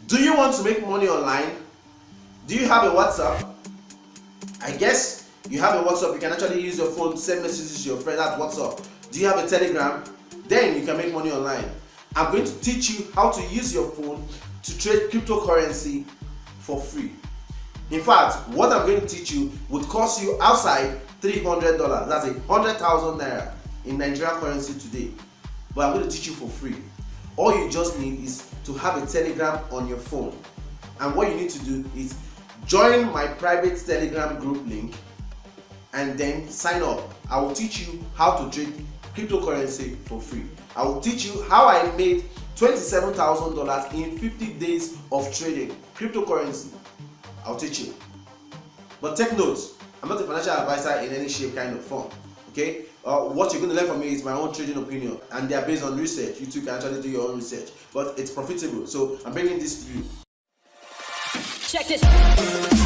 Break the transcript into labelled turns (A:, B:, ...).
A: Do you want to make money online? Do you have a WhatsApp? I guess you have a WhatsApp. You can actually use your phone to send messages to your friend. That's WhatsApp. Do you have a Telegram? Then you can make money online. I'm going to teach you how to use your phone to trade cryptocurrency for free. In fact, what I'm going to teach you would cost you outside $300. That's 100,000 naira in Nigerian currency today. But I'm going to teach you for free. All you just need is to have a Telegram on your phone. And what you need to do is join my private Telegram group link and then sign up. I will teach you how to trade cryptocurrency for free. I will teach you how I made $27,000 in 50 days of trading cryptocurrency. I'll teach you. But take notes, I'm not a financial advisor in any shape, kind of form. Okay? What you're going to learn from me is my own trading opinion, and they are based on research. You too can actually do your own research, but it's profitable. So I'm bringing this to you.
B: Check this.